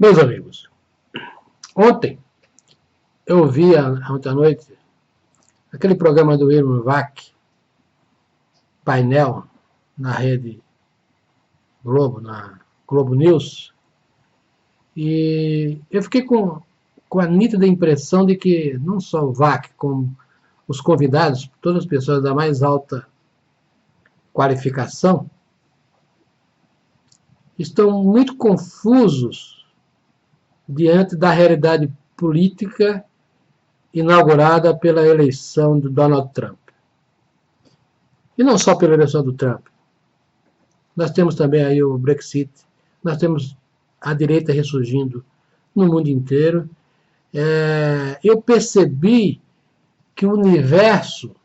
Meus amigos, ontem eu vi, ontem à noite, aquele programa do Irma Vac, painel, na rede Globo, na Globo News, e eu fiquei com a nítida impressão de que não só o Vac, como os convidados, todas as pessoas da mais alta qualificação, estão muito confusos diante da realidade política inaugurada pela eleição do Donald Trump. E não só pela eleição do Trump. Nós temos também aí o Brexit, nós temos a direita ressurgindo no mundo inteiro. Eu percebi que o universo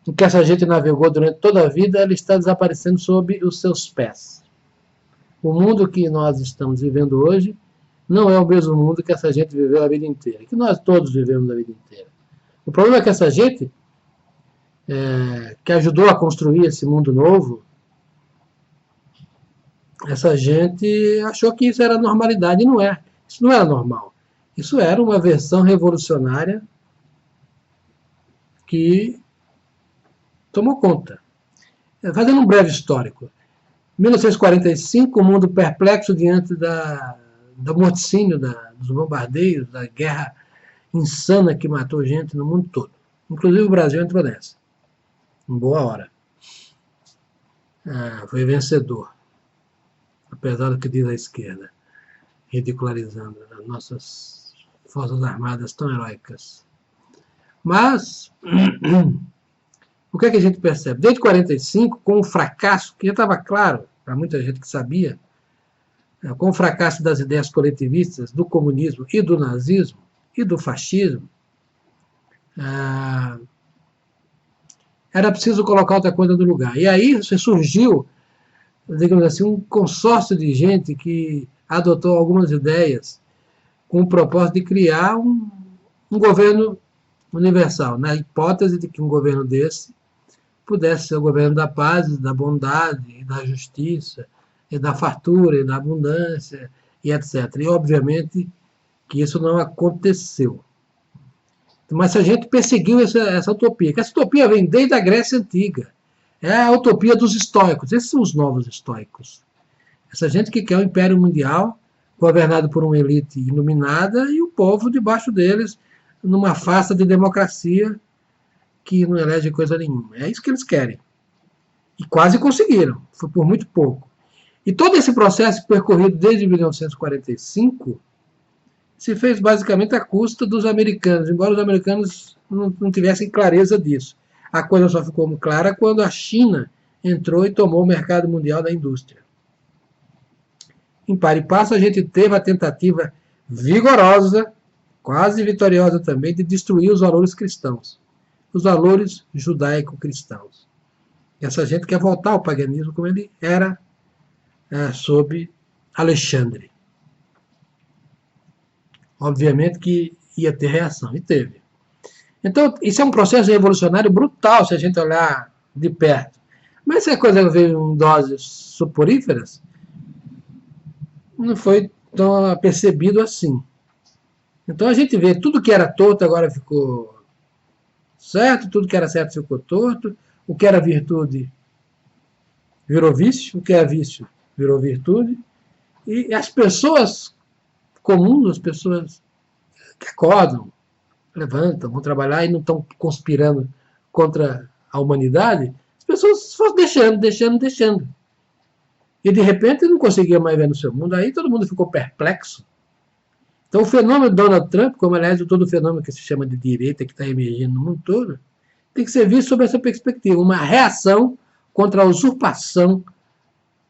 em que essa gente navegou durante toda a vida, ele está desaparecendo sob os seus pés. O mundo que nós estamos vivendo hoje não é o mesmo mundo que essa gente viveu a vida inteira, que nós todos vivemos a vida inteira. O problema é que essa gente, que ajudou a construir esse mundo novo, essa gente achou que isso era normalidade, e não é. Isso não era normal. Isso era uma versão revolucionária que tomou conta. Fazendo um breve histórico. Em 1945, o mundo perplexo diante do morticínio, dos bombardeios, da guerra insana que matou gente no mundo todo. Inclusive o Brasil entrou nessa. Em boa hora. Foi vencedor. Apesar do que diz a esquerda, ridicularizando as nossas forças armadas tão heróicas. Mas o que é que a gente percebe? Desde 1945, com o fracasso, que já estava claro para muita gente que sabia, com o fracasso das ideias coletivistas, do comunismo e do nazismo e do fascismo, era preciso colocar outra coisa no lugar. E aí surgiu, digamos assim, um consórcio de gente que adotou algumas ideias com o propósito de criar um governo universal, na hipótese de que um governo desse pudesse ser o governo da paz, da bondade, da justiça, e da fartura, e da abundância, e etc. E, obviamente, que isso não aconteceu. Mas a gente perseguiu essa utopia, que essa utopia vem desde a Grécia Antiga. É a utopia dos estoicos. Esses são os novos estoicos. Essa gente que quer o Império Mundial, governado por uma elite iluminada, e o povo debaixo deles, numa farsa de democracia que não elege coisa nenhuma. É isso que eles querem. E quase conseguiram. Foi por muito pouco. E todo esse processo percorrido desde 1945 se fez basicamente à custa dos americanos, embora os americanos não tivessem clareza disso. A coisa só ficou clara quando a China entrou e tomou o mercado mundial da indústria. Em par e passo, a gente teve a tentativa vigorosa, quase vitoriosa também, de destruir os valores cristãos, os valores judaico-cristãos. Essa gente quer voltar ao paganismo como ele era sob Alexandre. Obviamente que ia ter reação, e teve. Então, isso é um processo revolucionário brutal, se a gente olhar de perto. Mas se a coisa veio em doses suporíferas, não foi tão percebido assim. Então a gente vê tudo que era torto agora ficou certo, tudo que era certo ficou torto, o que era virtude virou vício, o que é vício virou virtude, e as pessoas comuns, as pessoas que acordam, levantam, vão trabalhar e não estão conspirando contra a humanidade, as pessoas foram deixando. E de repente não conseguia mais ver no seu mundo, aí todo mundo ficou perplexo. Então o fenômeno Donald Trump, como aliás todo o fenômeno que se chama de direita, que está emergindo no mundo todo, tem que ser visto sob essa perspectiva, uma reação contra a usurpação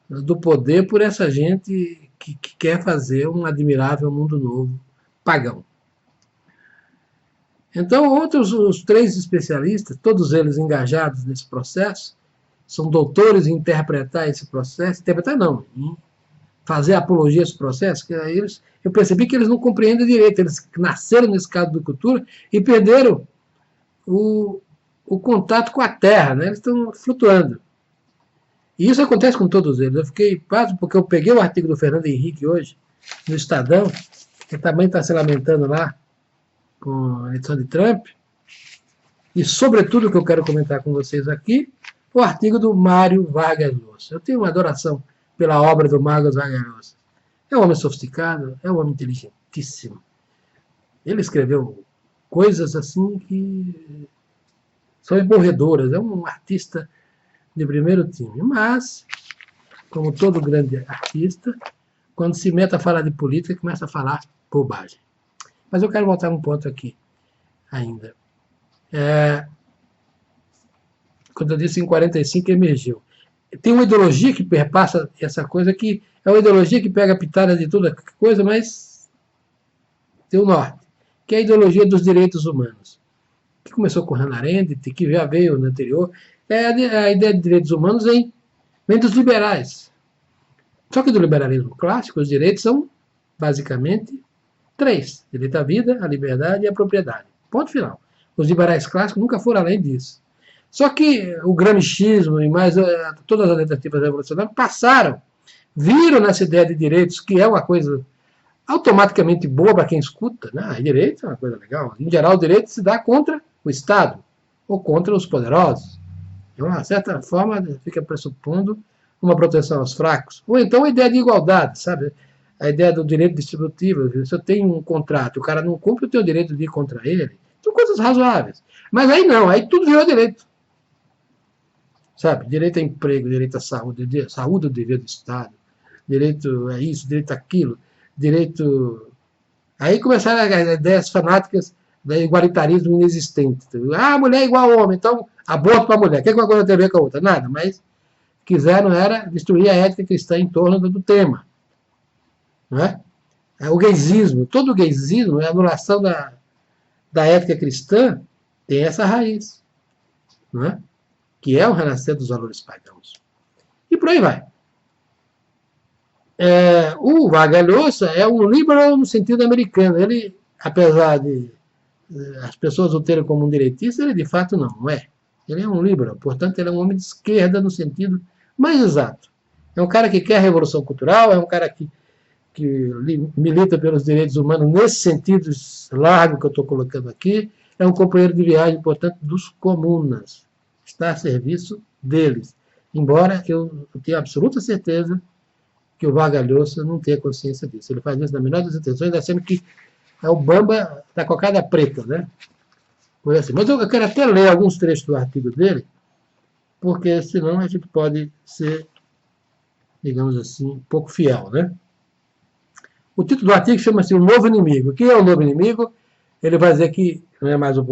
do poder por essa gente que quer fazer um admirável mundo novo, pagão. Então, os três especialistas, todos eles engajados nesse processo, são doutores em interpretar esse processo, interpretar não, em fazer apologia a esse processo, que eu percebi que eles não compreendem direito, eles nasceram nesse caso da cultura e perderam o contato com a Terra, né? Eles estão flutuando. E isso acontece com todos eles. Eu fiquei pasmo porque eu peguei o artigo do Fernando Henrique hoje, no Estadão, que também está se lamentando lá com a eleição de Trump. E, sobretudo, o que eu quero comentar com vocês aqui, o artigo do Mário Vargas Llosa. Eu tenho uma adoração pela obra do Mário Vargas Llosa. É um homem sofisticado, é um homem inteligentíssimo. Ele escreveu coisas assim que são emborredoras. É um artista de primeiro time. Mas, como todo grande artista, quando se mete a falar de política, começa a falar bobagem. Mas eu quero voltar a um ponto aqui ainda. Quando eu disse em 45 emergiu. Tem uma ideologia que perpassa essa coisa, que é uma ideologia que pega a pitada de toda coisa, mas tem o norte, que é a ideologia dos direitos humanos, que começou com Hannah Arendt, que já veio no anterior. A ideia de direitos humanos vem dos liberais. Só que do liberalismo clássico, os direitos são basicamente três: direito à vida, à liberdade e à propriedade. Ponto final. Os liberais clássicos nunca foram além disso. Só que o gramscismo e mais todas as tentativas revolucionárias passaram, viram nessa ideia de direitos, que é uma coisa automaticamente boa para quem escuta, né? Direito é uma coisa legal. Em geral, o direito se dá contra o Estado ou contra os poderosos. De uma certa forma, fica pressupondo uma proteção aos fracos. Ou então a ideia de igualdade, sabe? A ideia do direito distributivo. Se eu tenho um contrato e o cara não cumpre, eu tenho o direito de ir contra ele. São coisas razoáveis. Mas aí não, aí tudo virou direito. Sabe? Direito a emprego, direito à saúde, saúde é o dever do Estado, direito a isso, direito àquilo, direito. Aí começaram as ideias fanáticas do igualitarismo inexistente. Ah, mulher é igual ao homem, então aborto para a mulher. O que uma coisa tem a ver com a outra? Nada, mas quiseram era destruir a ética cristã em torno do tema. Não é? O gaysismo, todo o gaysismo, a anulação da ética cristã, tem essa raiz. Não é? Que é o renascer dos valores pagãos. E por aí vai. O Vargas Llosa é um liberal no sentido americano. Ele, apesar de as pessoas o terem como um direitista, ele de fato não é. Ele é um liberal, portanto, ele é um homem de esquerda no sentido mais exato. É um cara que quer a revolução cultural, é um cara que milita pelos direitos humanos nesse sentido largo que eu estou colocando aqui, é um companheiro de viagem, portanto, dos comunas. Está a serviço deles. Embora eu tenha absoluta certeza que o Vargas Llosa não tenha consciência disso. Ele faz isso na menor das intenções, achando que é o bamba da cocada preta, né? Por assim. Mas eu quero até ler alguns trechos do artigo dele, porque senão a gente pode ser, digamos assim, um pouco fiel, né? O título do artigo chama-se O Novo Inimigo. O que é o novo inimigo? Ele vai dizer que não é mais o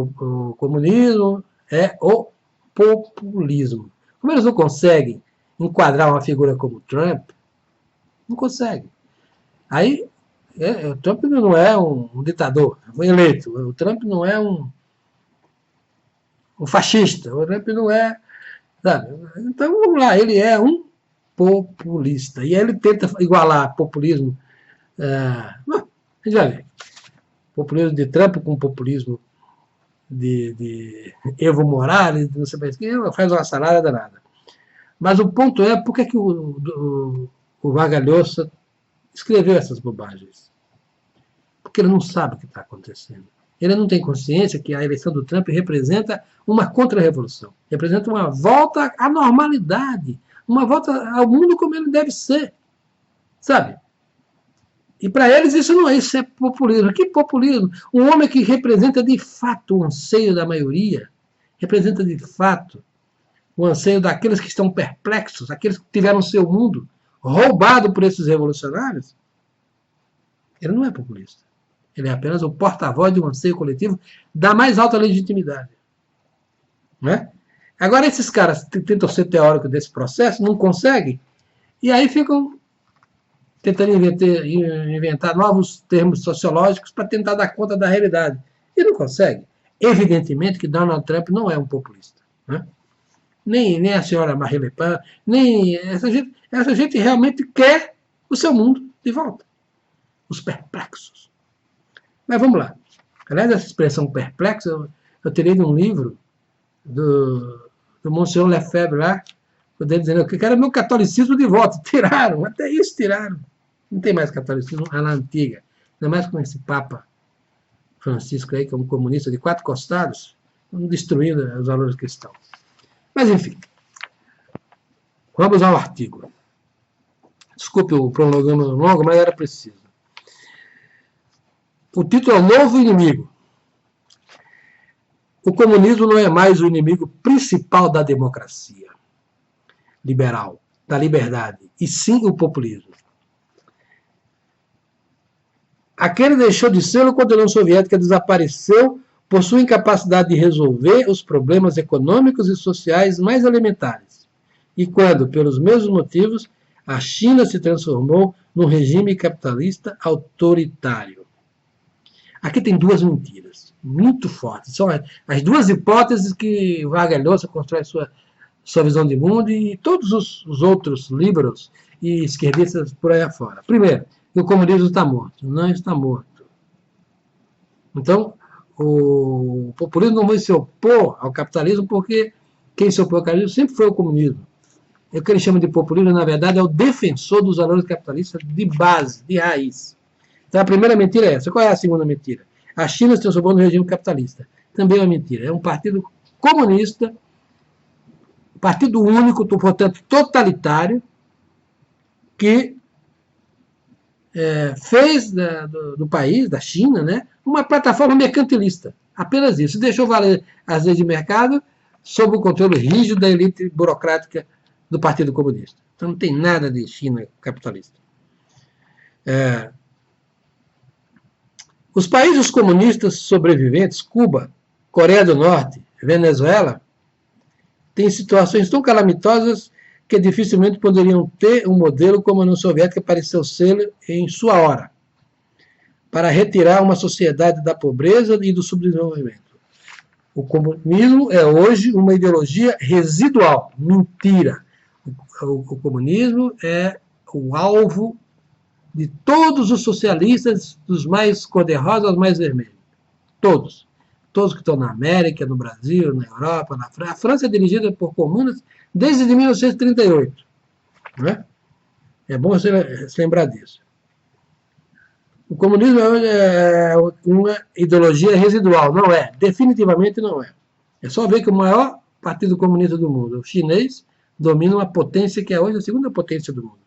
comunismo, é o populismo. Como eles não conseguem enquadrar uma figura como Trump, não conseguem. Aí, o Trump não é um ditador, foi eleito. O Trump não é um fascista. O Trump não é. Sabe? Então, vamos lá, ele é um populista. E ele tenta igualar populismo. A gente já vê. Populismo de Trump com populismo de Evo Morales, não sei mais o que, faz uma salada danada. Mas o ponto é, por que o Vargas Llosa escreveu essas bobagens? Porque ele não sabe o que está acontecendo. Ele não tem consciência que a eleição do Trump representa uma contra-revolução, representa uma volta à normalidade, uma volta ao mundo como ele deve ser, sabe? E para eles isso não é, isso é populismo. Que populismo? Um homem que representa de fato o anseio da maioria, representa de fato o anseio daqueles que estão perplexos, aqueles que tiveram seu mundo roubado por esses revolucionários. Ele não é populista. Ele é apenas o porta-voz de um anseio coletivo da mais alta legitimidade. Né? Agora, esses caras que tentam ser teóricos desse processo não conseguem, e aí ficam tentando inventar novos termos sociológicos para tentar dar conta da realidade. E não consegue. Evidentemente que Donald Trump não é um populista. Né? Nem a senhora Marine Le Pen, nem essa gente realmente quer o seu mundo de volta. Os perplexos. Mas vamos lá. Aliás, essa expressão perplexo, eu tirei de um livro do Monsieur Lefebvre lá, dizendo que era meu catolicismo de volta. Tiraram, até isso tiraram. Não tem mais catolicismo à la antiga. Ainda mais com esse Papa Francisco aí, que é um comunista de 4 costados, destruindo os valores cristãos. Mas, enfim, vamos ao artigo. Desculpe o prolongama longo, mas era preciso. O título é O Novo Inimigo. O comunismo não é mais o inimigo principal da democracia liberal, da liberdade, e sim o populismo. Aquele deixou de ser quando a União Soviética desapareceu por sua incapacidade de resolver os problemas econômicos e sociais mais elementares. E quando, pelos mesmos motivos, a China se transformou num regime capitalista autoritário. Aqui tem duas mentiras muito fortes. São as duas hipóteses que Vargas Llosa constrói sua visão de mundo e todos os outros liberais e esquerdistas por aí afora. Primeiro, que o comunismo está morto. Não está morto. Então, o populismo não vai se opor ao capitalismo porque quem se opõe ao capitalismo sempre foi o comunismo. O que ele chama de populismo, na verdade, é o defensor dos valores capitalistas de base, de raiz. Então, a primeira mentira é essa. Qual é a segunda mentira? A China se transformou no regime capitalista. Também é uma mentira. É um partido comunista, partido único, portanto, totalitário, que fez do país, da China, né, uma plataforma mercantilista. Apenas isso. Deixou valer as leis de mercado sob o controle rígido da elite burocrática do Partido Comunista. Então não tem nada de China capitalista. Os países comunistas sobreviventes, Cuba, Coreia do Norte, Venezuela, têm situações tão calamitosas que dificilmente poderiam ter um modelo como a União Soviética pareceu ser em sua hora, para retirar uma sociedade da pobreza e do subdesenvolvimento. O comunismo é hoje uma ideologia residual. Mentira. O comunismo é o alvo de todos os socialistas, dos mais cor-de-rosa aos mais vermelhos. Todos. Todos que estão na América, no Brasil, na Europa, na França. A França é dirigida por comunas desde 1938. Né? É bom você se lembrar disso. O comunismo é uma ideologia residual. Não é. Definitivamente não é. É só ver que o maior partido comunista do mundo, o chinês, domina uma potência que é hoje a segunda potência do mundo.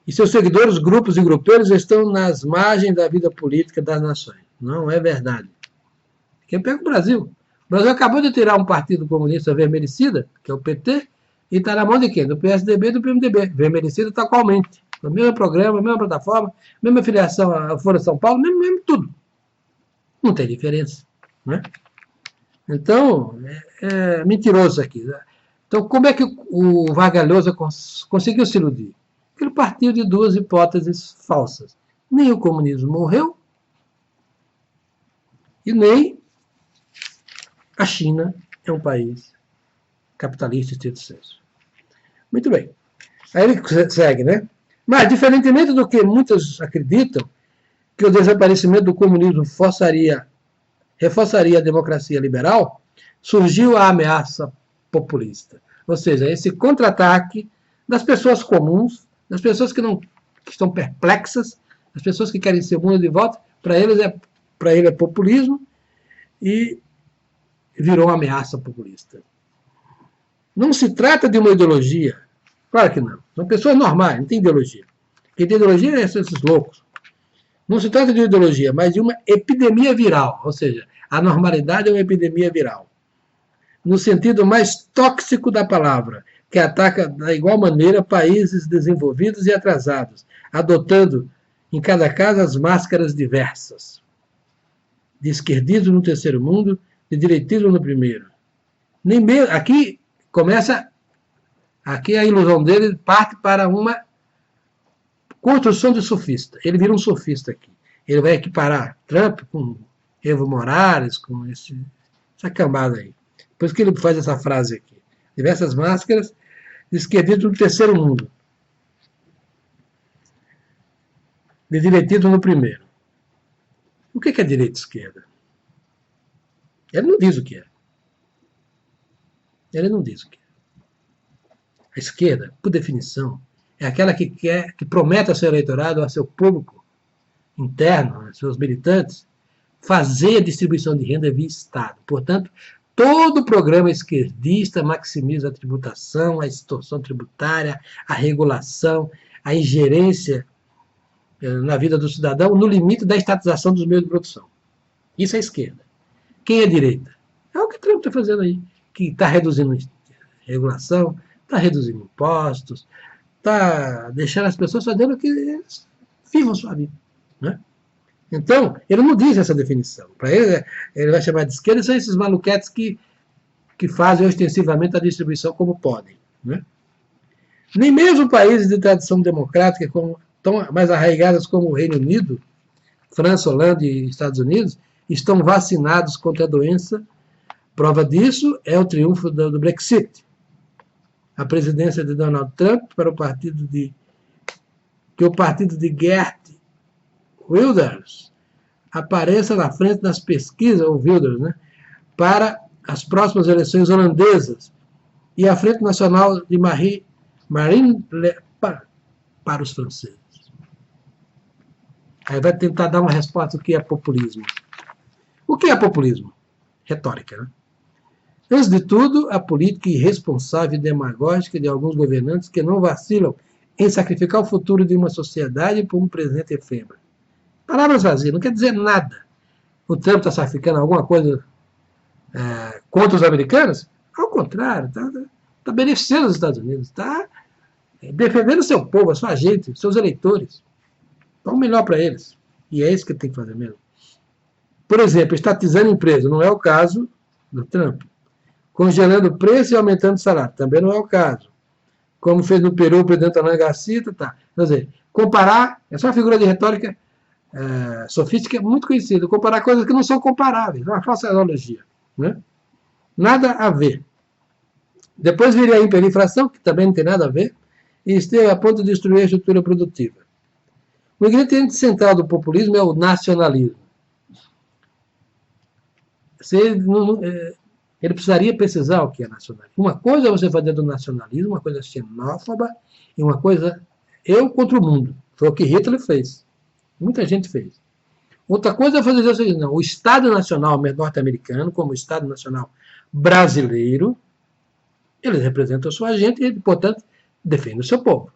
E seus seguidores, grupos e grupeiros, estão nas margens da vida política das nações. Não é verdade. Quem pega o Brasil? O Brasil acabou de tirar um partido comunista vermelhicida, que é o PT, e está na mão de quem? Do PSDB e do PMDB. Vermelhicida está atualmente. No mesmo programa, mesma plataforma, mesma filiação à Folha de São Paulo, mesmo tudo. Não tem diferença. Né? Então, é mentiroso isso aqui. Então, como é que o Vargas Llosa conseguiu se iludir? Ele partiu de duas hipóteses falsas. Nem o comunismo morreu, e nem a China é um país capitalista estrito senso. Muito bem. Aí ele segue, né? Mas, diferentemente do que muitos acreditam, que o desaparecimento do comunismo reforçaria a democracia liberal, surgiu a ameaça populista. Ou seja, esse contra-ataque das pessoas comuns, das pessoas que estão perplexas, das pessoas que querem ser o mundo de volta, para ele é populismo e virou uma ameaça populista. Não se trata de uma ideologia. Claro que não. São pessoas normais, não tem ideologia. Quem tem ideologia é esses loucos. Não se trata de uma ideologia, mas de uma epidemia viral. Ou seja, a normalidade é uma epidemia viral. No sentido mais tóxico da palavra, que ataca da igual maneira países desenvolvidos e atrasados, adotando em cada caso as máscaras diversas. De esquerdismo no terceiro mundo, de direitismo no primeiro. Nem mesmo, aqui a ilusão dele parte para uma construção de sofista. Ele vira um sofista aqui. Ele vai equiparar Trump com Evo Morales, com essa cambada aí. Por isso que ele faz essa frase aqui. Diversas máscaras de esquerdismo no terceiro mundo. De direitismo no primeiro. O que é direita e esquerda? Ele não diz o que é. Ele não diz o que é. A esquerda, por definição, é aquela que promete ao seu eleitorado, ao seu público interno, aos seus militantes, fazer a distribuição de renda via Estado. Portanto, todo programa esquerdista maximiza a tributação, a extorsão tributária, a regulação, a ingerência na vida do cidadão no limite da estatização dos meios de produção. Isso é a esquerda. Quem é a direita? É o que o Trump está fazendo aí, que está reduzindo regulação, está reduzindo impostos, está deixando as pessoas fazendo o que eles vivam a sua vida. Né? Então, ele não diz essa definição. Para ele, ele vai chamar de esquerda, são esses maluquetes que fazem ostensivamente a distribuição como podem. Né? Nem mesmo países de tradição democrática, tão mais arraigadas como o Reino Unido, França, Holanda e Estados Unidos, estão vacinados contra a doença. Prova disso é o triunfo do Brexit. A presidência de Donald Trump para o partido de Geert Wilders apareça na frente das pesquisas, ou Wilders, né, para as próximas eleições holandesas e a Frente Nacional de Marine Le Pen para os franceses. Aí vai tentar dar uma resposta do que é populismo. O que é populismo? Retórica, né? Antes de tudo, a política irresponsável e demagógica de alguns governantes que não vacilam em sacrificar o futuro de uma sociedade por um presente efêmero. Palavras vazias, não quer dizer nada. O Trump está sacrificando alguma coisa contra os americanos? Ao contrário, está beneficiando os Estados Unidos, está defendendo o seu povo, a sua gente, seus eleitores. Então, o melhor para eles. E é isso que tem que fazer mesmo. Por exemplo, estatizando empresa, não é o caso do Trump. Congelando o preço e aumentando o salário, também não é o caso. Como fez no Peru o presidente Alan Garcia, tá. Quer dizer, comparar, essa é uma figura de retórica sofística muito conhecida, comparar coisas que não são comparáveis, é uma falsa analogia. Né? Nada a ver. Depois viria a hiperinflação, que também não tem nada a ver, e esteve a ponto de destruir a estrutura produtiva. O ingrediente central do populismo é o nacionalismo. Ele precisaria precisar o que é nacionalismo. Uma coisa é você fazer do nacionalismo, uma coisa xenófoba, e uma coisa eu contra o mundo. Foi o que Hitler fez. Muita gente fez. Outra coisa é fazer isso. Não, o Estado Nacional norte-americano, como o Estado Nacional brasileiro, eles representam a sua gente e, portanto, defendem o seu povo.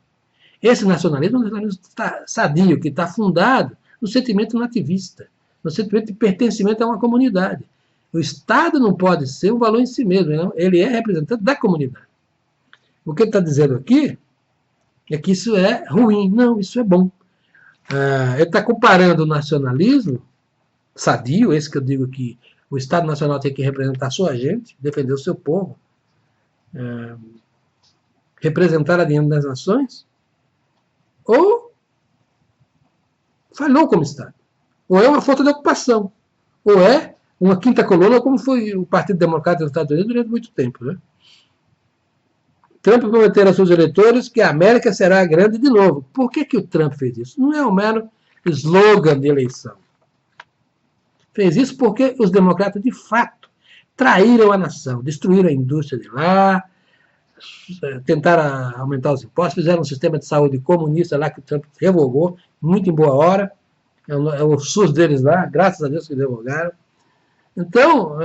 Esse nacionalismo é um nacionalismo sadio, que está fundado no sentimento nativista, no sentimento de pertencimento a uma comunidade. O Estado não pode ser um valor em si mesmo, não. Ele é representante da comunidade. O que ele está dizendo aqui é que isso é ruim. Não, isso é bom. Ele está comparando o nacionalismo sadio, esse que eu digo que o Estado Nacional tem que representar a sua gente, defender o seu povo, representar a diante das nações, ou falhou como Estado. Ou é uma falta de ocupação, ou é uma quinta coluna, como foi o Partido Democrata dos Estados Unidos durante muito tempo. Né? Trump prometeu aos seus eleitores que a América será grande de novo. Por que o Trump fez isso? Não é um mero slogan de eleição. Fez isso porque os democratas, de fato, traíram a nação, destruíram a indústria de lá, tentaram aumentar os impostos, fizeram um sistema de saúde comunista lá que o Trump revogou, muito em boa hora. É o SUS deles lá, graças a Deus que revogaram. Então,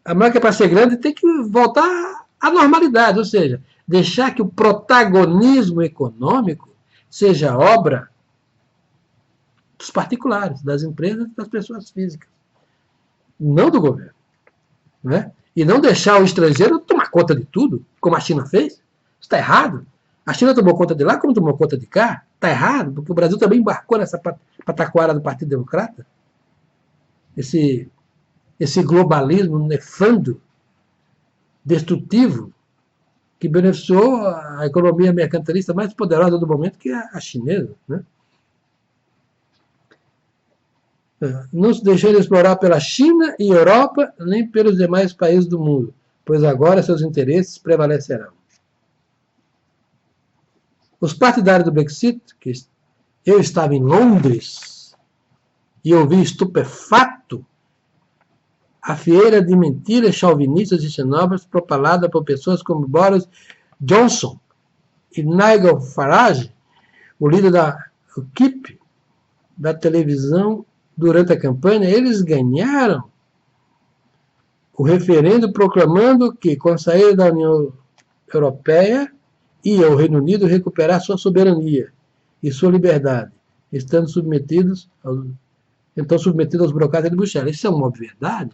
a América, para ser grande, tem que voltar à normalidade, ou seja, deixar que o protagonismo econômico seja obra dos particulares, das empresas e das pessoas físicas, não do governo. Né? E não deixar o estrangeiro tomar conta de tudo, como a China fez. Isso está errado. A China tomou conta de lá como tomou conta de cá. Está errado, porque o Brasil também embarcou nessa pataquara do Partido Democrata. Esse globalismo nefando, destrutivo, que beneficiou a economia mercantilista mais poderosa do momento, que é a chinesa. Né? Não se deixou de explorar pela China e Europa, nem pelos demais países do mundo, pois agora seus interesses prevalecerão. Os partidários do Brexit, que eu estava em Londres e ouvi estupefato a feira de mentiras chauvinistas e xenófobas propalada por pessoas como Boris Johnson e Nigel Farage, o líder da UKIP, da televisão, durante a campanha, eles ganharam o referendo proclamando que, com a saída da União Europeia, ia o Reino Unido recuperar sua soberania e sua liberdade, estando submetidos aos burocratas de Bruxelas. Isso é uma verdade.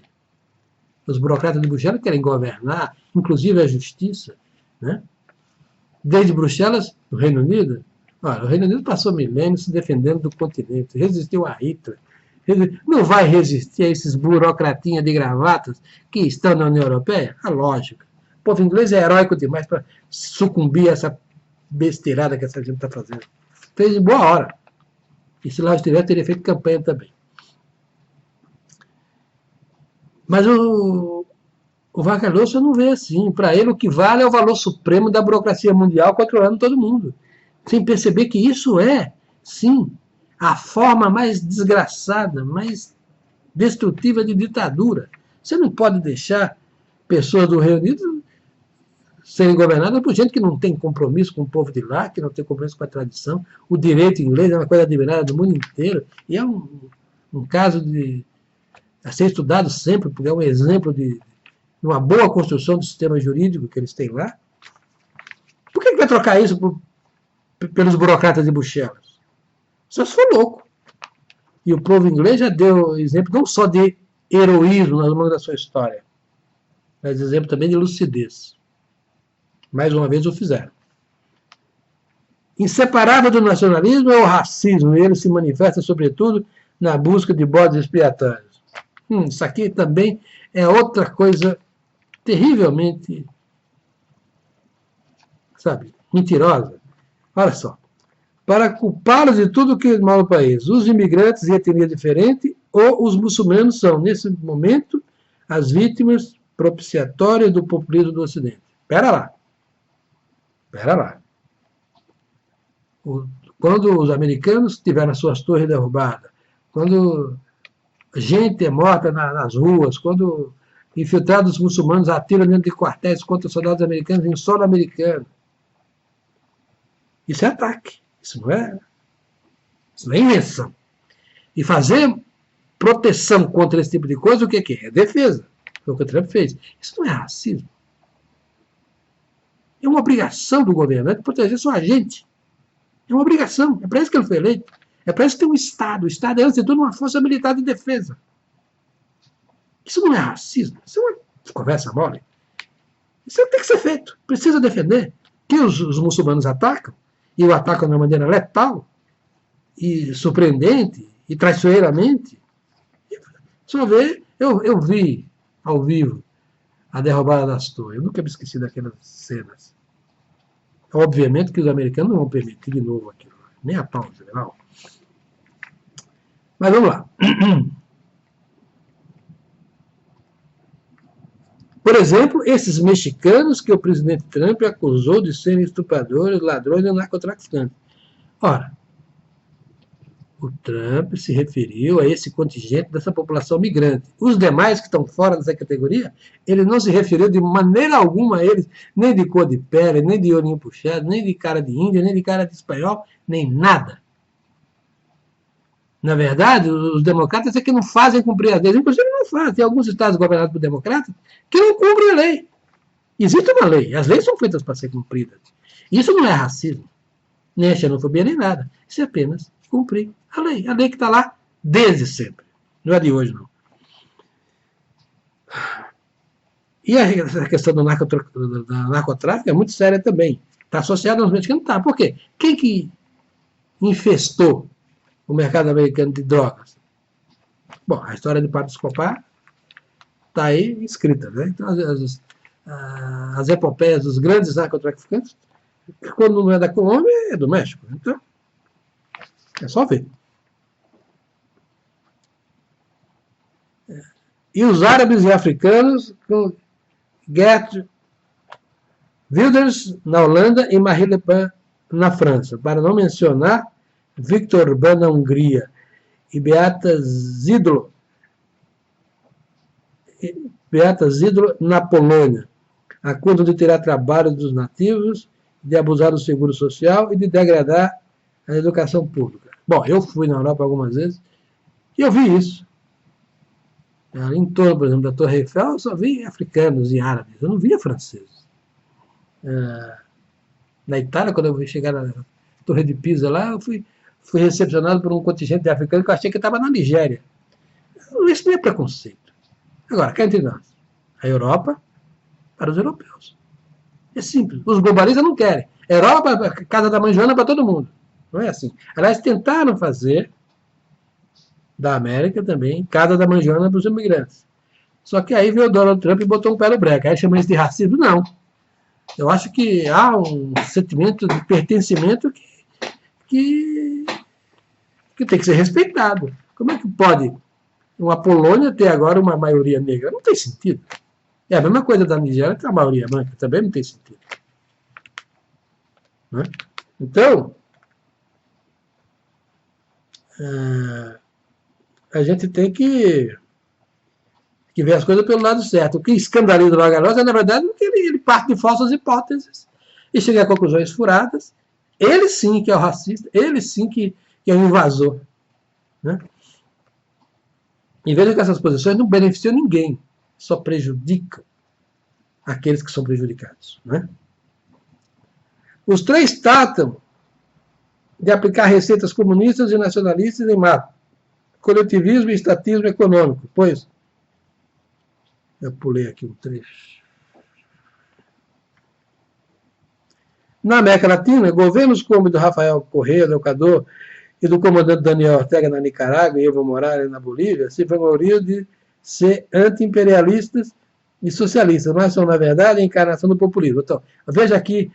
Os burocratas de Bruxelas querem governar, inclusive a justiça, né? Desde Bruxelas, o Reino Unido. Olha, o Reino Unido passou milênios se defendendo do continente, resistiu a Hitler. Não vai resistir a esses burocratinhas de gravatas que estão na União Europeia? A lógica. O povo inglês é heróico demais para sucumbir a essa besteirada que essa gente está fazendo. Fez em boa hora. E se lá estivesse, teria feito campanha também. Mas o Vargalhosa não vê assim. Para ele, o que vale é o valor supremo da burocracia mundial controlando todo mundo. Sem perceber que isso é, sim, a forma mais desgraçada, mais destrutiva de ditadura. Você não pode deixar pessoas do Reino Unido serem governadas por gente que não tem compromisso com o povo de lá, que não tem compromisso com a tradição. O direito inglês é uma coisa admirada do mundo inteiro. E é um caso a ser estudado sempre, porque é um exemplo de uma boa construção do sistema jurídico que eles têm lá. Por que vai trocar isso pelos burocratas de Bruxelas? Só se for louco. E o povo inglês já deu exemplo não só de heroísmo ao longo da sua história, mas exemplo também de lucidez. Mais uma vez o fizeram. Inseparável do nacionalismo é o racismo, e ele se manifesta, sobretudo, na busca de bodes expiatórios. Isso aqui também é outra coisa terrivelmente, mentirosa. Olha só. Para culpá-los de tudo que é mal no país, os imigrantes de etnia diferente ou os muçulmanos são, nesse momento, as vítimas propiciatórias do populismo do Ocidente. Espera lá. Quando os americanos tiveram as suas torres derrubadas, quando gente é morta nas ruas, quando infiltrados muçulmanos atiram dentro de quartéis contra soldados americanos em solo americano, isso é ataque. Isso não é invenção. E fazer proteção contra esse tipo de coisa, o que é? É defesa. Foi o que o Trump fez. Isso não é racismo. É uma obrigação do governante proteger sua gente. É uma obrigação. É para isso que ele foi eleito. É para isso que tem um Estado. O Estado é, antes de tudo, uma força militar de defesa. Isso não é racismo. Isso é uma conversa mole. Isso tem que ser feito. Precisa defender. Que os muçulmanos atacam, e o atacam de uma maneira letal, e surpreendente, e traiçoeiramente. Só ver, eu vi ao vivo a derrubada das torres. Eu nunca me esqueci daquelas cenas. Obviamente que os americanos não vão permitir de novo aquilo. Nem a pau, general. Mas vamos lá. Por exemplo, esses mexicanos que o presidente Trump acusou de serem estupradores, ladrões e narcotraficantes. Ora, o Trump se referiu a esse contingente dessa população migrante. Os demais que estão fora dessa categoria, ele não se referiu de maneira alguma a eles, nem de cor de pele, nem de olhinho puxado, nem de cara de índio, nem de cara de espanhol, nem nada. Na verdade, os democratas é que não fazem cumprir as leis. Inclusive, não fazem. Tem alguns estados governados por democratas que não cumprem a lei. Existe uma lei. As leis são feitas para ser cumpridas. Isso não é racismo, nem é xenofobia, nem nada. Isso é apenas cumprir a lei. A lei que está lá desde sempre. Não é de hoje, não. E a questão do narcotráfico é muito séria também. Está associada aos mexicanos? Tá. Por quê? Quem que infestou o mercado americano de drogas? Bom, a história de Pablo Escobar está aí escrita, né? Então, as epopeias dos grandes narcotraficantes, quando não é da Colômbia, é do México. Então, é só ver. E os árabes e africanos, com Geert Wilders na Holanda e Marine Le Pen na França, para não mencionar Viktor Orbán na Hungria e Beata Szydło Beatas ídolo na Polônia, acusam de tirar trabalho dos nativos, de abusar do seguro social e de degradar a educação pública. Bom, eu fui na Europa algumas vezes e eu vi isso. Em torno, por exemplo, da Torre Eiffel, eu só vi africanos e árabes, eu não via franceses. Na Itália, quando eu fui chegar na Torre de Pisa lá, eu fui recepcionado por um contingente de africanos que eu achei que estava na Nigéria. Isso não é preconceito. Agora, cá entre nós, a Europa para os europeus. É simples. Os globalistas não querem. Europa, casa da mãe Joana para todo mundo. Não é assim. Aliás, tentaram fazer da América também casa da mãe Joana para os imigrantes. Só que aí veio o Donald Trump e botou um pé no breque. Aí chama isso de racismo? Não. Eu acho que há um sentimento de pertencimento que tem que ser respeitado. Como é que pode uma Polônia ter agora uma maioria negra? Não tem sentido. É a mesma coisa da Nigéria, que a maioria branca também não tem sentido. Né? Então, a gente tem que ver as coisas pelo lado certo. O que escandaliza o Vargas é, na verdade, que ele parte de falsas hipóteses e chega a conclusões furadas. Ele sim que é o racista, ele sim que é o invasor. Né? E veja que essas posições não beneficiam ninguém, só prejudicam aqueles que são prejudicados. Né? Os três tratam de aplicar receitas comunistas e nacionalistas em massa, coletivismo e estatismo econômico, pois eu pulei aqui um trecho. Na América Latina, governos como o do Rafael Correa, do Equador, e do comandante Daniel Ortega na Nicarágua e Evo Morales na Bolívia, se vangloriam de ser anti-imperialistas e socialistas, mas são, na verdade, a encarnação do populismo. Então, veja aqui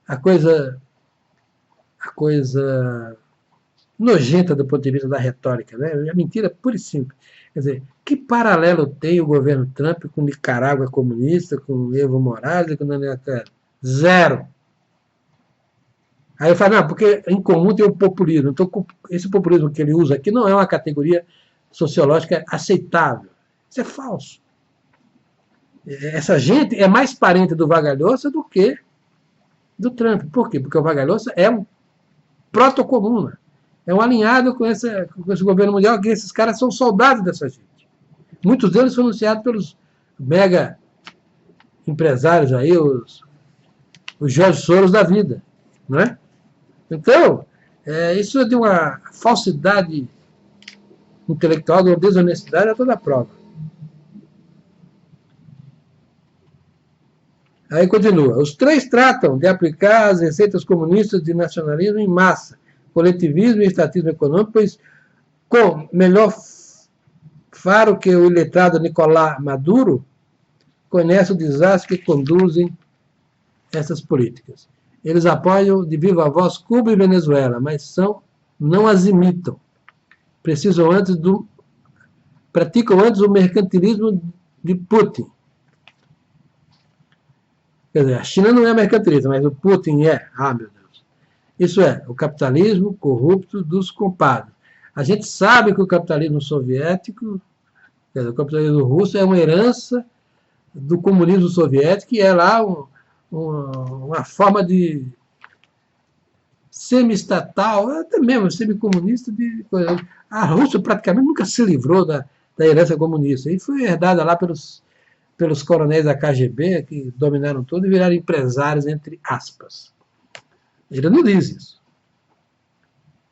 a coisa nojenta do ponto de vista da retórica, né? É mentira pura e simples. Quer dizer, que paralelo tem o governo Trump com Nicarágua comunista, com Evo Morales e com Daniel Ortega? Zero. Aí eu falo, não, porque em comum tem o populismo. Então, esse populismo que ele usa aqui não é uma categoria sociológica aceitável. Isso é falso. Essa gente é mais parente do Vargas Llosa do que do Trump. Por quê? Porque o Vargas Llosa é um protocomuna. É um alinhado com esse governo mundial, que esses caras são soldados dessa gente. Muitos deles foram anunciados pelos mega empresários aí, os Jorge Soros da vida. Não é? Então, isso é de uma falsidade intelectual, de uma desonestidade a toda prova. Aí continua. Os três tratam de aplicar as receitas comunistas de nacionalismo em massa, coletivismo e estatismo econômico, pois, com melhor faro que o iletrado Nicolás Maduro, conhece o desastre que conduzem essas políticas. Eles apoiam de viva voz Cuba e Venezuela, mas não as imitam. Praticam antes o mercantilismo de Putin. Quer dizer, a China não é mercantilista, mas o Putin é. Ah, meu Deus. Isso é, o capitalismo corrupto dos compadres. A gente sabe que o capitalismo soviético, quer dizer, o capitalismo russo é uma herança do comunismo soviético, e é lá uma forma de semi-estatal, até mesmo semi-comunista. A Rússia praticamente nunca se livrou da herança comunista. E foi herdada lá pelos coronéis da KGB, que dominaram tudo e viraram empresários, entre aspas. Ele não diz isso.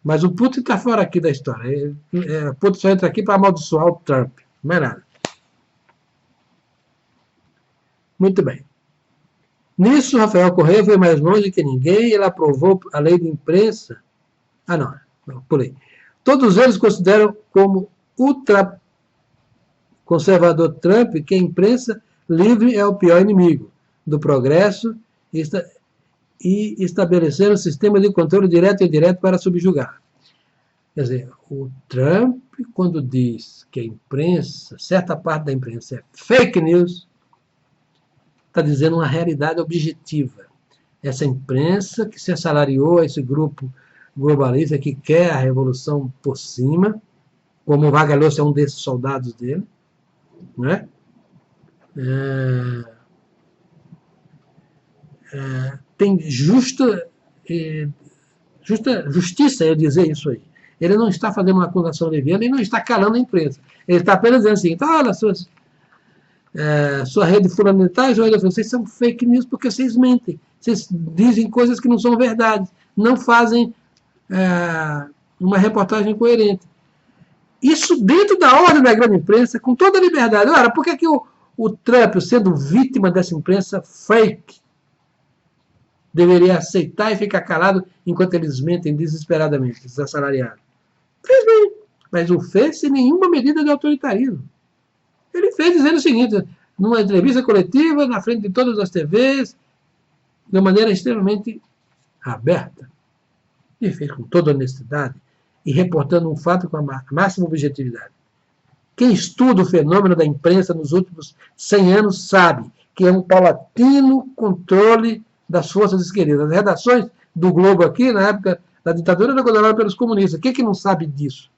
Mas o Putin está fora aqui da história. O Putin só entra aqui para amaldiçoar o Trump. Não é nada. Muito bem. Nisso, Rafael Correa foi mais longe que ninguém e ele aprovou a lei de imprensa. Ah, não, pulei. Todos eles consideram como ultraconservador Trump que a imprensa livre é o pior inimigo do progresso e estabeleceram um sistema de controle direto e indireto para subjugar. Quer dizer, o Trump, quando diz que a imprensa, certa parte da imprensa é fake news, está dizendo uma realidade objetiva. Essa imprensa que se assalariou a esse grupo globalista que quer a revolução por cima, como o Vargas Llosa é um desses soldados dele, né? é, tem justiça em dizer isso aí. Ele não está fazendo uma acusação leviana e não está calando a imprensa. Ele está apenas dizendo assim, então, olha, sua rede fulana de tal, vocês são fake news porque vocês mentem. Vocês dizem coisas que não são verdade. Não fazem uma reportagem coerente. Isso dentro da ordem da grande imprensa, com toda a liberdade. Ora, por que o Trump, sendo vítima dessa imprensa fake, deveria aceitar e ficar calado enquanto eles mentem desesperadamente, esses assalariados? Fez bem, mas o fez sem nenhuma medida de autoritarismo. Ele fez dizendo o seguinte, numa entrevista coletiva, na frente de todas as TVs, de uma maneira extremamente aberta. Ele fez com toda honestidade e reportando um fato com a máxima objetividade. Quem estuda o fenômeno da imprensa nos últimos 100 anos sabe que é um paulatino controle das forças esquerdas. As redações do Globo aqui, na época da ditadura, eram controladas pelos comunistas. Quem que não sabe disso?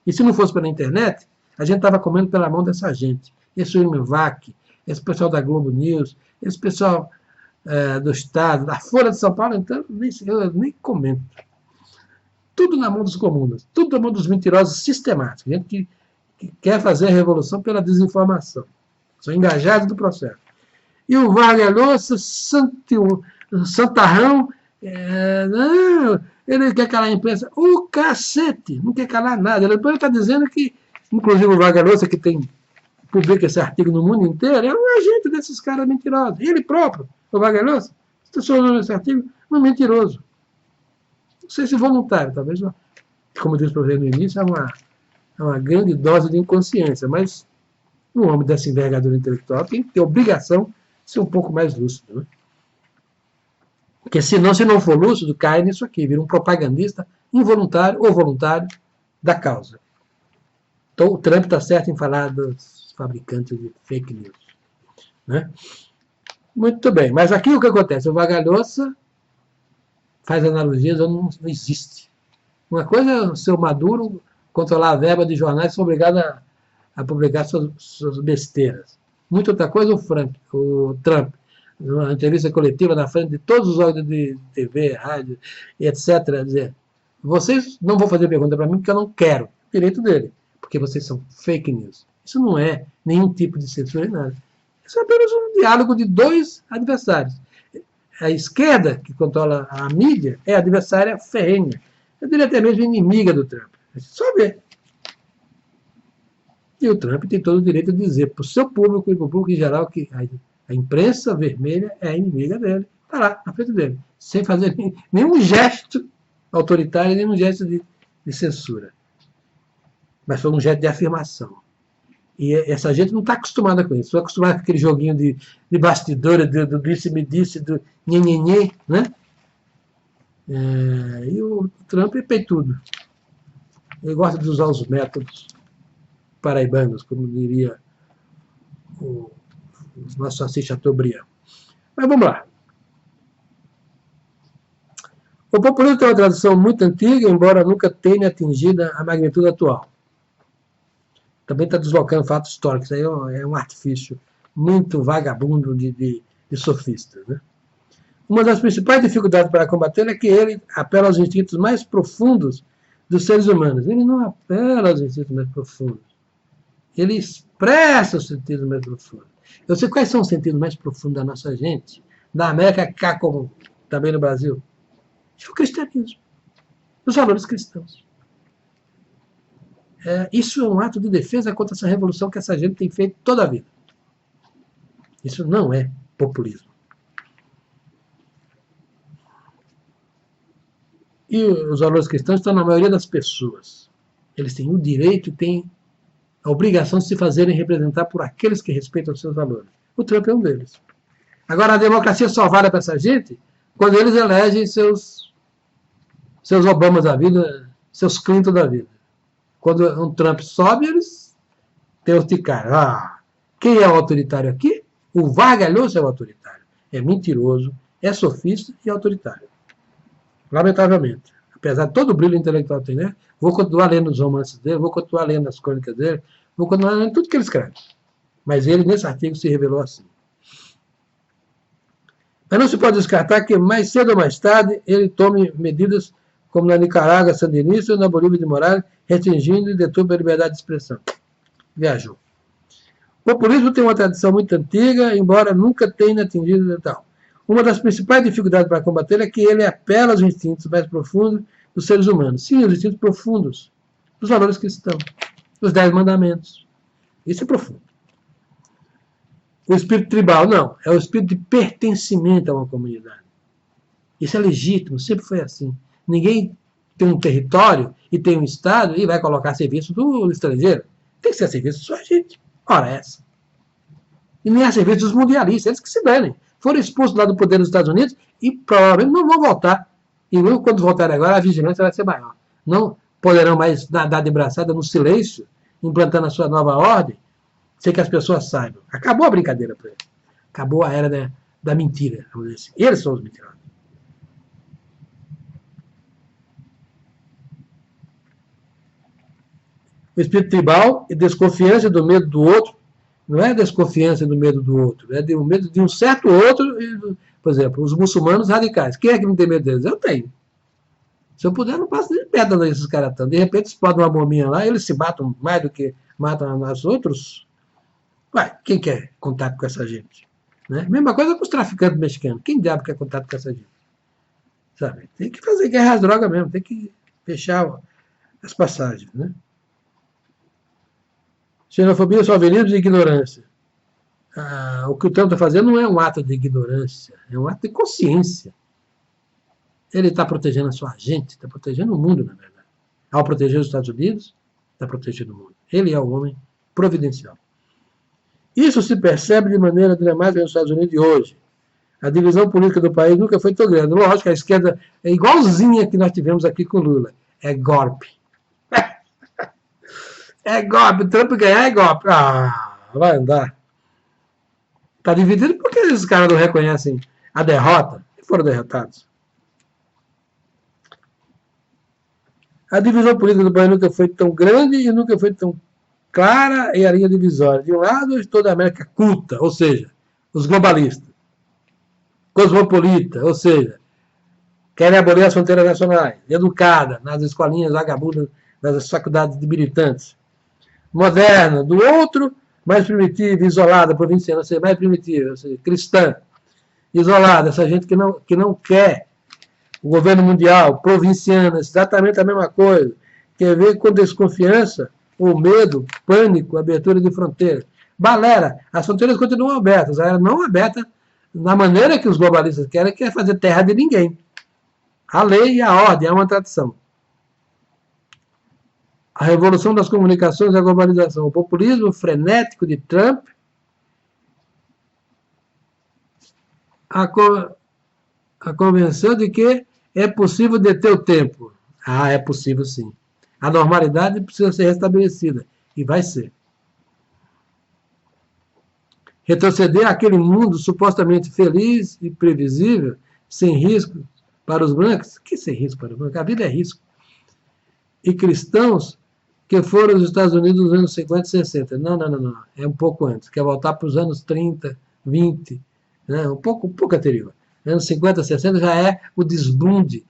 E se não fosse pela internet, a gente estava comendo pela mão dessa gente. Esse William Vac, esse pessoal da Globo News, esse pessoal do Estado, da Folha de São Paulo, então, eu nem comento. Tudo na mão dos comunas, tudo na mão dos mentirosos sistemáticos, gente que quer fazer a revolução pela desinformação. São engajados do processo. E o Vargas Llosa, santarrão, não, ele quer calar a imprensa. O cacete, não quer calar nada. Ele está dizendo que, inclusive o Vargas Llosa, que publica esse artigo no mundo inteiro, é um agente desses caras mentirosos. E ele próprio, o Vargas Llosa, está falando esse artigo, um mentiroso. Não sei se voluntário, talvez, como eu disse para você no início, é uma grande dose de inconsciência, mas um homem dessa envergadura intelectual tem que ter obrigação de ser um pouco mais lúcido. Né? Porque senão, se não for lúcido, cai nisso aqui, vira um propagandista involuntário ou voluntário da causa. Então, o Trump está certo em falar dos fabricantes de fake news. Né? Muito bem, mas aqui o que acontece? O Vargas Llosa faz analogias onde não existe. Uma coisa é o seu Maduro controlar a verba de jornais e ser obrigado a publicar suas besteiras. Muita outra coisa o Trump, numa entrevista coletiva na frente de todos os órgãos de TV, rádio, etc., dizer, vocês não vão fazer pergunta para mim porque eu não quero. Direito dele, porque vocês são fake news. Isso não é nenhum tipo de censura, nada. Isso é apenas um diálogo de dois adversários. A esquerda, que controla a mídia, é adversária ferrenha. Eu diria até mesmo inimiga do Trump. Só ver. E o Trump tem todo o direito de dizer para o seu público e para o público em geral que a imprensa vermelha é a inimiga dele. Está lá, na frente dele. Sem fazer nenhum gesto autoritário, nenhum gesto de censura. Mas foi um gesto de afirmação. E essa gente não está acostumada com isso. Está acostumada com aquele joguinho de bastidora, do disse-me-disse, do nhenhenhê, né? E o Trump é peitudo. Ele gosta de usar os métodos paraibanos, como diria o nosso Assis Chateaubriand. Mas vamos lá. O populismo tem uma tradição muito antiga, embora nunca tenha atingido a magnitude atual. Também está deslocando fatos históricos. Aí é um artifício muito vagabundo de sofistas. Né? Uma das principais dificuldades para combatê-lo é que ele apela aos instintos mais profundos dos seres humanos. Ele não apela aos instintos mais profundos. Ele expressa os sentidos mais profundos. Eu sei quais são os sentidos mais profundos da nossa gente, da América cá como também no Brasil. É o cristianismo. Os valores cristãos. Isso é um ato de defesa contra essa revolução que essa gente tem feito toda a vida. Isso não é populismo. E os valores cristãos estão na maioria das pessoas. Eles têm o direito e têm a obrigação de se fazerem representar por aqueles que respeitam os seus valores. O Trump é um deles. Agora, a democracia só vale para essa gente quando eles elegem seus Obamas da vida, seus Clinton da vida. Quando um Trump sobe, eles têm os de cara. Quem é o autoritário aqui? O Vargas Llosa é o autoritário. É mentiroso, é sofista e autoritário. Lamentavelmente. Apesar de todo o brilho intelectual que tem, né? Vou continuar lendo os romances dele, vou continuar lendo as crônicas dele, vou continuar lendo tudo que ele escreve. Mas ele, nesse artigo, se revelou assim. Mas não se pode descartar que, mais cedo ou mais tarde, ele tome medidas como na Nicarágua sandinista ou na Bolívia de Morales, restringindo e deturpa a liberdade de expressão. Viajou. O populismo tem uma tradição muito antiga, embora nunca tenha atingido tal. Uma das principais dificuldades para combater é que ele apela aos instintos mais profundos dos seres humanos. Sim, os instintos profundos dos valores cristãos, dos 10 mandamentos. Isso é profundo. O espírito tribal, não. É o espírito de pertencimento a uma comunidade. Isso é legítimo, sempre foi assim. Ninguém tem um território e tem um Estado e vai colocar a serviço do estrangeiro. Tem que ser a serviço da sua gente. Ora, essa. E nem a serviço dos mundialistas, eles que se danem. Foram expulsos lá do poder dos Estados Unidos e provavelmente não vão voltar. E quando voltarem agora, a vigilância vai ser maior. Não poderão mais nadar de braçada no silêncio, implantando a sua nova ordem, sem que as pessoas saibam. Acabou a brincadeira para eles. Acabou a era da mentira, vamos dizer assim. Eles são os mentirosos. O espírito tribal e desconfiança do medo do outro, não é desconfiança do medo do outro, é o medo de um certo outro, por exemplo, os muçulmanos radicais. Quem é que não tem medo deles? Eu tenho. Se eu puder, não passo nem perto onde esses caras estão. De repente, explode uma bombinha lá, eles se matam mais do que matam os outros. Ué, quem quer contato com essa gente? Né? Mesma coisa com os traficantes mexicanos. Quem diabo quer contato com essa gente? Sabe? Tem que fazer guerra às drogas mesmo, tem que fechar as passagens. Né? Xenofobia, sovenismo e ignorância. O que o Trump está fazendo não é um ato de ignorância, é um ato de consciência. Ele está protegendo a sua gente, está protegendo o mundo, na verdade. Ao proteger os Estados Unidos, está protegendo o mundo. Ele é o homem providencial. Isso se percebe de maneira dramática nos Estados Unidos de hoje. A divisão política do país nunca foi tão grande. Lógico, a esquerda é igualzinha que nós tivemos aqui com Lula. É golpe. É golpe. O Trump ganhar é golpe. Vai andar. Está dividido porque esses caras não reconhecem a derrota e foram derrotados. A divisão política do país nunca foi tão grande e nunca foi tão clara e a linha divisória. De um lado, toda a América culta, ou seja, os globalistas. Cosmopolita, ou seja, querem abolir as fronteiras nacionais. Educada, nas escolinhas vagabundas das faculdades de militantes. Moderna, do outro, mais primitiva, isolada, provinciana, ou seja, mais primitiva, ou seja, cristã, isolada, essa gente que não quer o governo mundial, provinciana, exatamente a mesma coisa, quer ver com desconfiança, o medo, pânico, abertura de fronteiras. Balera, as fronteiras continuam abertas, elas não abertas na maneira que os globalistas querem, que é fazer terra de ninguém. A lei e a ordem é uma tradição. A revolução das comunicações e a globalização, o populismo frenético de Trump, a convenção de que é possível deter o tempo. É possível sim. A normalidade precisa ser restabelecida, e vai ser. Retroceder àquele mundo supostamente feliz e previsível, sem risco para os brancos. Que sem risco para os brancos? A vida é risco. E cristãos que foram os Estados Unidos nos anos 50 e 60. Não. É um pouco antes. Quer voltar para os anos 30, 20, né? um pouco anterior. Anos 50, 60 já é o desbunde,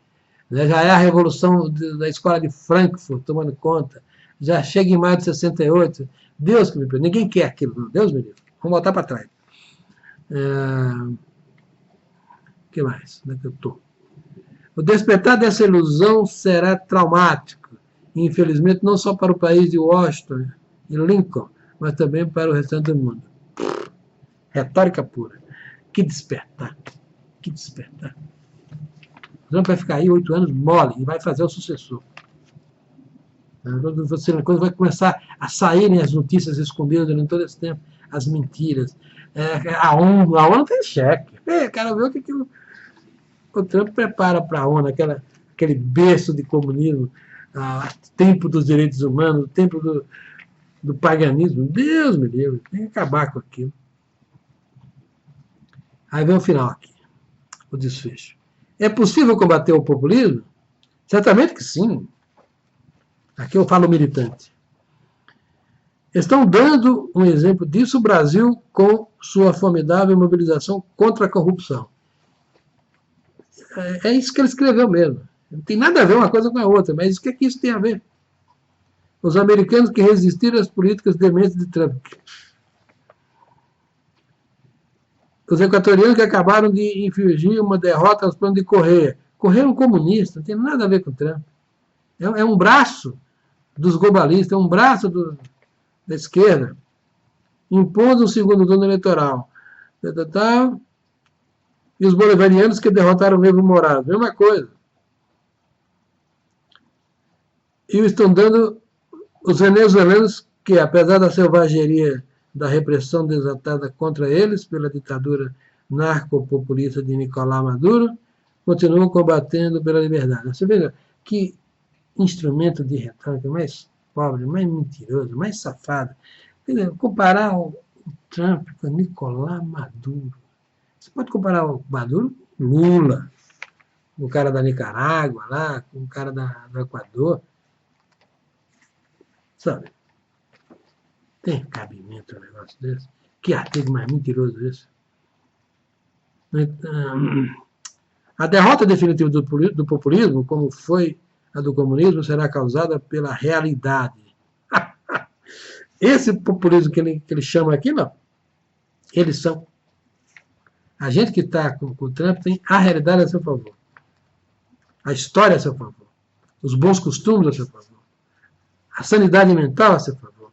né? Já é a revolução da escola de Frankfurt tomando conta. Já chega em maio de 68. Deus que me perdoe. Ninguém quer aquilo, não. Deus me livre. Vamos voltar para trás. O que mais? Onde é que eu estou? O despertar dessa ilusão será traumático. Infelizmente, não só para o país de Washington e Lincoln, mas também para o restante do mundo. Retórica pura. Que despertar. Que despertar. O Trump vai ficar aí 8 anos mole e vai fazer o sucessor. Quando vai começar a saírem as notícias escondidas durante todo esse tempo, as mentiras. A ONU tem cheque. Quero ver o que o Trump prepara para a ONU, aquele berço de comunismo, tempo dos direitos humanos, tempo do paganismo. Deus me livre, tem que acabar com aquilo. Aí vem o final aqui, o desfecho. É possível combater o populismo? Certamente que sim. Aqui eu falo militante. Estão dando um exemplo disso o Brasil com sua formidável mobilização contra a corrupção. É isso que ele escreveu mesmo. Não tem nada a ver uma coisa com a outra, mas o que é que isso tem a ver? Os americanos que resistiram às políticas dementes de Trump. Os equatorianos que acabaram de infligir uma derrota aos planos de Correia. Correia é um comunista, não tem nada a ver com Trump. É um braço dos globalistas, é um braço da esquerda, impondo um segundo turno eleitoral. E os bolivarianos que derrotaram o Evo Morales, mesma coisa. E estão dando os venezuelanos que, apesar da selvageria da repressão desatada contra eles pela ditadura narcopopulista de Nicolás Maduro, continuam combatendo pela liberdade. Você vê que instrumento de retórica mais pobre, mais mentiroso, mais safado. Comparar o Trump com Nicolás Maduro. Você pode comparar o Maduro com Lula, o cara da Nicarágua, lá, com o cara do Equador. Sabe? Tem cabimento um negócio desse? Que artigo mais mentiroso esse? A derrota definitiva do populismo, como foi a do comunismo, será causada pela realidade. Esse populismo que ele chama aqui, não. Eles são. A gente que está com o Trump tem a realidade a seu favor. A história a seu favor. Os bons costumes a seu favor. A sanidade mental a seu favor.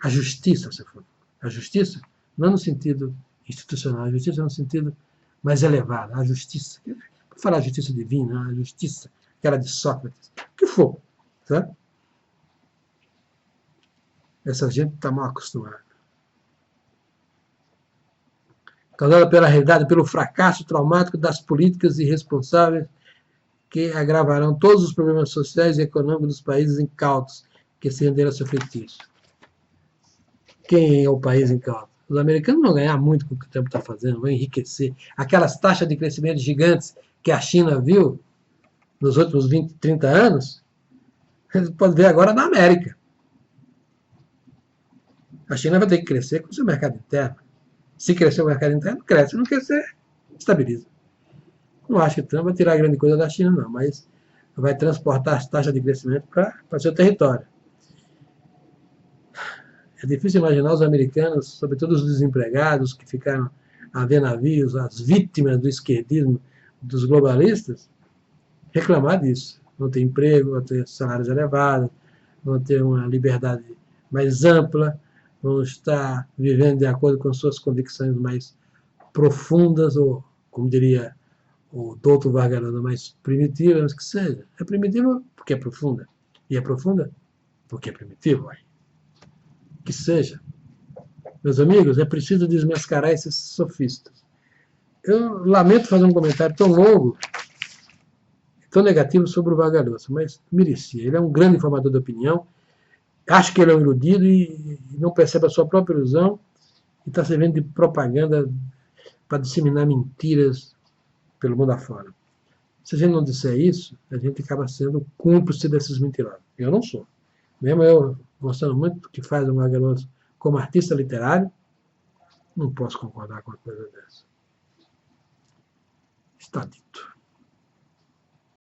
A justiça a seu favor. A justiça, não no sentido institucional, a justiça no sentido mais elevado. A justiça. Vou falar justiça divina, a justiça, aquela de Sócrates. O que for. Tá? Essa gente está mal acostumada. Causada pela realidade, pelo fracasso traumático das políticas irresponsáveis que agravarão todos os problemas sociais e econômicos dos países incautos que se renderam a seu feitiço. Quem é o país incauto? Os americanos vão ganhar muito com o que o Trump está fazendo, vão enriquecer. Aquelas taxas de crescimento gigantes que a China viu nos últimos 20, 30 anos, você pode ver agora na América. A China vai ter que crescer com o seu mercado interno. Se crescer o mercado interno, cresce. Se não crescer, estabiliza. Não acho que o Trump vai tirar grande coisa da China, não, mas vai transportar as taxas de crescimento para seu território. É difícil imaginar os americanos, sobretudo os desempregados que ficaram a ver navios, as vítimas do esquerdismo dos globalistas, reclamar disso. Vão ter emprego, vão ter salários elevados, vão ter uma liberdade mais ampla, vão estar vivendo de acordo com suas convicções mais profundas, ou, como diria o doutor Vargas Llosa, mais primitiva, mas que seja. É primitiva porque é profunda. E é profunda porque é primitiva. Que seja. Meus amigos, é preciso desmascarar esses sofistas. Eu lamento fazer um comentário tão longo, tão negativo sobre o Vargas Llosa, mas merecia. Ele é um grande formador de opinião. Acho que ele é um iludido e não percebe a sua própria ilusão e está servindo de propaganda para disseminar mentiras pelo mundo afora. Se a gente não disser isso, a gente acaba sendo cúmplice desses mentirosos. Eu não sou. Mesmo eu gostando muito do que faz o Vargas Llosa como artista literário, não posso concordar com uma coisa dessa. Está dito.